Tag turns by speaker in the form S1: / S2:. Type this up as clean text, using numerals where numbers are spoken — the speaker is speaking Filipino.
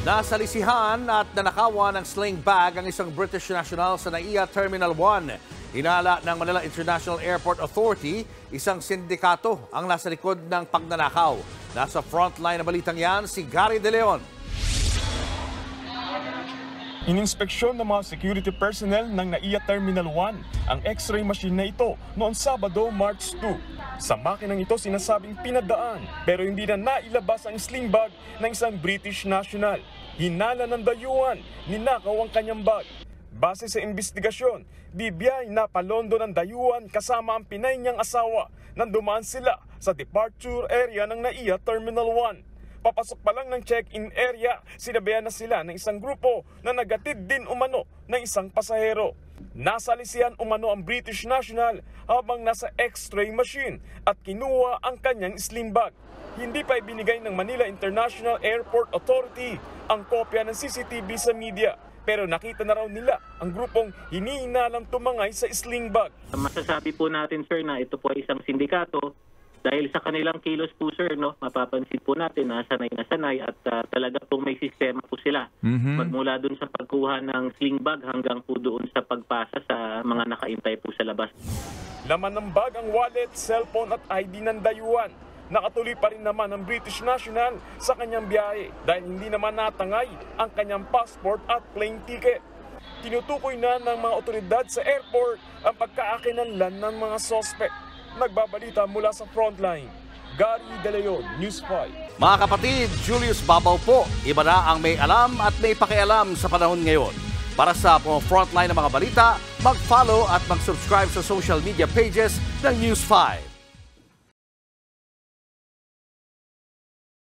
S1: Nasalisihan at nanakawan ng sling bag ang isang British national sa NAIA Terminal 1. Hinala ng Manila International Airport Authority, isang sindikato ang nasa likod ng pagnanakaw. Nasa frontline na balitang yan si Gary De Leon.
S2: Ininspeksyon ng mga security personnel ng NAIA Terminal 1 ang x-ray machine na ito noong Sabado, March 2. Sa makinang ito sinasabing pinadaan pero hindi na nailabas ang sling bag ng isang British national. Hinala ng dayuhan, ninakaw ang kanyang bag. Base sa investigasyon, bibiyay na palondo ng dayuhan kasama ang Pinay niyang asawa nang dumaan sila sa departure area ng NAIA Terminal 1. Papasok pa lang ng check-in area, sinabayan na sila ng isang grupo na nagatid din umano ng isang pasahero. Nasalisihan umano ang British national habang nasa x-ray machine at kinuha ang kanyang sling bag. Hindi pa ibinigay ng Manila International Airport Authority ang kopya ng CCTV sa media. Pero nakita na raw nila ang grupong hinihinalang tumangay sa sling bag.
S3: Masasabi po natin, sir, na ito po ay isang sindikato. Dahil sa kanilang kilos po, sir, no, mapapansin po natin na sanay at talaga pong may sistema po sila. Magmula dun sa pagkuha ng sling bag hanggang po doon sa pagpasa sa mga nakaintay po sa labas.
S2: Laman ng bag ang wallet, cellphone at ID ng dayuhan. Nakatuloy pa rin naman ang British national sa kanyang biyahe dahil hindi naman natangay ang kanyang passport at plane ticket. Tinutukoy na ng mga otoridad sa airport ang pagkaakinanlan ng mga suspect. Nagbabalita mula sa frontline, Gary De Leon, News 5.
S1: Mga kapatid, Julius Babaw po. Iba na ang may alam at may pakialam sa panahon ngayon. Para sa frontline ng mga balita, mag-follow at mag-subscribe sa social media pages ng News 5.